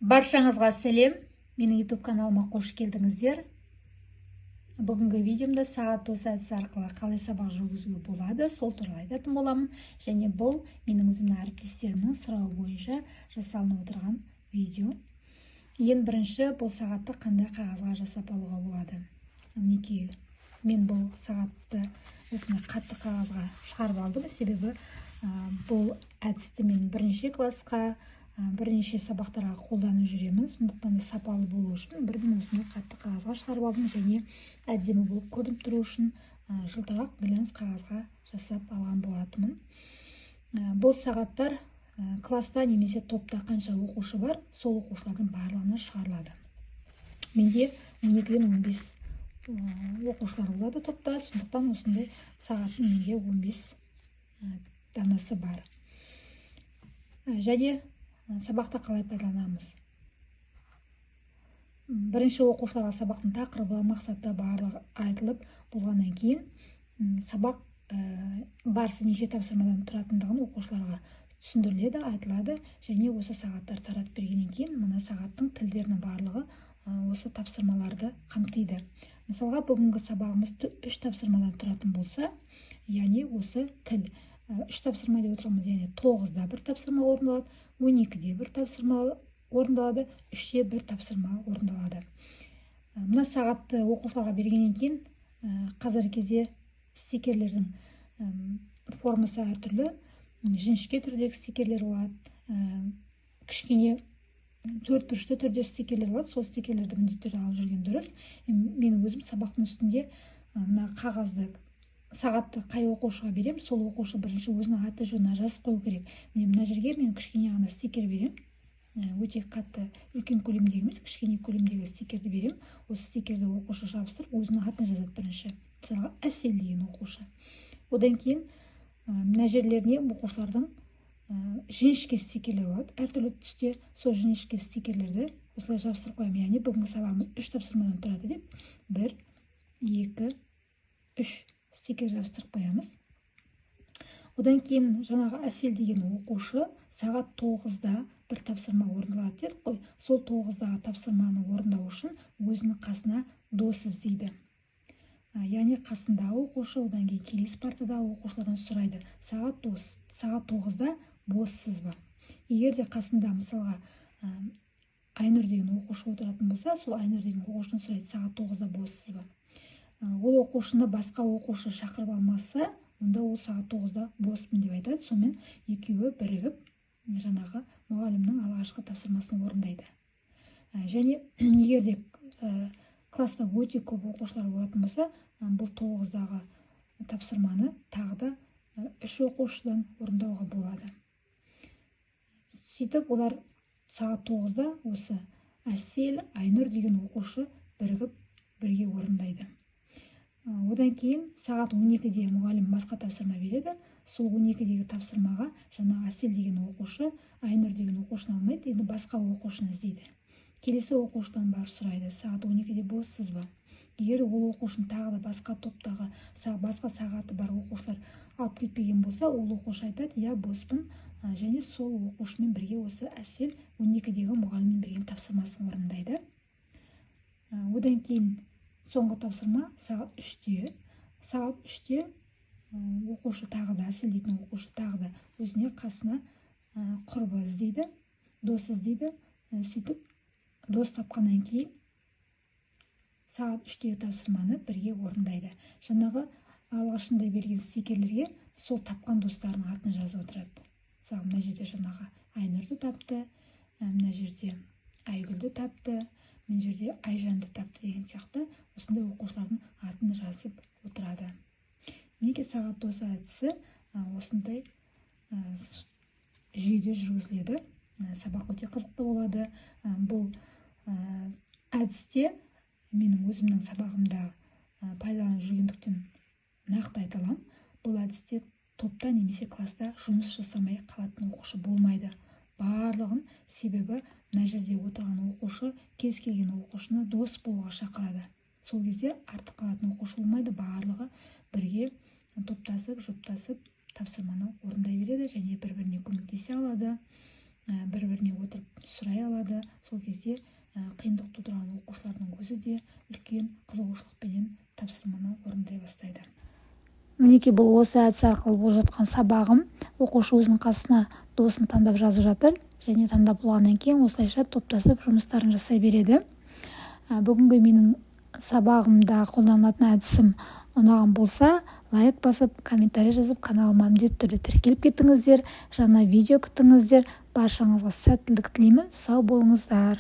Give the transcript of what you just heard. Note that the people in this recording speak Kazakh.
Баршаңызға сәлем, менің YouTube каналыма қош келдіңіздер. Бүгінгі видеомда сағат осы әдісі арқылы қалай сабақ жүргізуге болады, сол туралы айтатын боламын. Және бұл менің өзімнің әріптестерімнің сұрауы бойынша жасалынып отырған видео. Ең бірінші, бұл сағатты қандай қағазға жасап алуға болады. Мінекей, мен бұл сағатты осындай қатты қағазға шығарып алдым, себебі бұл әдісті мен бірінші классқа, бірнеше сабақтарға қолданып жүремін. Сондықтан да сапалы болу үшін бірден осындай қатты қағазға шығарып алдым және әдемі болып көрініп тұру үшін жылтырақ глянц қағазға жасап алған болатынмын. Бұл сағаттар класста немесе топта қанша оқушы бар, сол оқушылардың барлығына шығарылады. Менде 12-ден 15 оқушылар болады топта, сондықтан осындай сағаттың менде 15 данасы бар. Және сабақта қалай пайдаланамыз? Бірінші оқушыларға сабақтың тақырыбы, мақсаты барлығы айтылып болғаннан кейін сабақ барысы неше тапсырмадан тұратындығын оқушыларға түсіндіріледі, айтылады. Және осы сағаттар таратып бергеннен кейін мына сағаттың тілдерінің барлығы осы тапсырмаларды қамтиды. Мысалға, бүгінгі сабағымыз 3 тапсырмадан тұратын болса, яғни осы тіл 3 тапсырма деп отырмыз, яғни 9-да бір тапсырма орындалады, 12-де бір тапсырма орындалады, 3-те бір тапсырма орындалады. Мына сағатты оқушыларға бергеннен кейін қазіргі кезде стикерлердің формасы әртүрлі, жіңішке түрдегі стикерлер болады, кішкене 4 бұрышты түрде стикерлер болады. Сол стикерлерді міндетті түрде алып жүрген дұрыс. Мен өзім сабақтың үстінде мына қағазды, сағатты қай оқушыға берем, сол оқушы бірінші өзінің аты жөнін жазып қою керек. Мына жерге мен кішкене ғана стикер берем. Өте қатты үлкен көлемдегі емес, кішкене көлемдегі стикерді берем. Осы стикерді оқушы жабыстырып, өзінің атын жазады бірінші. Мысалға, Әсел деген оқушы. Одан кейін мына жерлеріне оқушылардың жіңішке стикерлер болады, әртүрлі түсте. Сол жіңішке стикерлерді осылай жабыстырып қоямын. Яғни бүгінгі сабағымыз 3 тапсырмадан тұрады деп 1, 2, 3 стикер жабыстырып қоямыз. Одан кейін жаңағы Әсел деген оқушы сағат 9-да бір тапсырма орындалады дедік қой. Сол 9-дағы тапсырманы орындау үшін өзінің қасына дос іздейді. Яғни қасындағы оқушы, одан кейін келесі партадағы оқушылардан сұрайды: сағат 9-да боссыз ба? Егер де қасында мысалға Айнұр деген оқушы отыратын болса, сол Айнұр деген оқушыдан сұрайды: сағат 9-да боссыз ба? Ол оқушыны басқа оқушы шақырып алмаса, онда ол сағат 9-да боспын деп айтады. Сонымен екеуі бірігіп жаңағы мұғалімнің алғашқы тапсырмасын орындайды. Және егер де класста өте көп оқушылар болатын болса, бұл 9-дағы тапсырманы тағы да 3 оқушыдан орындауға болады. Сөйтіп, олар сағат 9-да осы Әсел, Айнұр деген оқушы бірігіп бірге орындайды. Одан кейін сағат 12-де мұғалім басқа тапсырма береді. Сол 12-дегі тапсырмаға жаңа Әсел деген оқушы Айнұр деген оқушыны алмайды, енді басқа оқушыны іздейді. Келесі оқушыдан барып сұрайды: сағат 12-де боссыз ба? Егер ол оқушыны тағы да басқа топтағы басқа сағаты бар оқушылар алып кетпеген болса, ол оқушы айтады: иә, боспын. Және сол оқушымен бірге осы Әсел 12-дегі мұғаліммен берген тапсырмасын орындайды. Одан кейін соңғы тапсырма сағат 3-те. Сағат 3-те оқушы тағы да, Әсел дейтін оқушы тағы да өзіне қасына құрбы іздейді, дос іздейді. Сөйтіп, дос тапқаннан кейін сағат 3-тегі тапсырманы бірге орындайды. Жаңағы алғашында берген стикерлерге сол тапқан достарының атын жазып отырады. Мысалы, мына жерде жаңағы Айнұрды тапты, мына жерде Айгүлді тапты, мына жерде Айжанды тапты деген сияқты осындай оқушылардың атын жазып отырады. Неге сағат осы әдісі осындай жүйеде жүргізіледі? Сабақ өте қызықты болады. Бұл әдісте менің өзімнің сабағымда пайдаланып жүргендіктен нақты айта аламын. Бұл әдісте топта немесе класста жұмыс жасамай қалатын оқушы болмайды. Барлығын, себебі мына жерде отырған оқушы кез келген оқушыны дос болуға шақырады. Сол кезде артық қалатын оқушы болмайды, барлығы бірге топтасып, жұптасып тапсырманы орындай береді және бір-біріне көмектесе алады. бір-біріне отырып сұрай алады. Сол кезде қиындық тудырған оқушылардың өзі де үлкен қызығушылықпенен тапсырманы орындай бастайды. Мінекей бұл осы әдіс арқылы болып жатқан сабағым. Оқушы өзінің қасына досын таңдап жазып жатыр, және таңдап болғаннан кейін осылайша топтасып жұмыстарын жасай береді. Бүгінгі менің сабағымда қолданылатын әдісім ұнаған болса, лайк басып, комментарий жазып, каналыма міндетті түрде тіркеліп кетіңіздер. Жаңа видео күтіңіздер. Баршаңызға сәттілік тілеймін. Сау болыңыздар.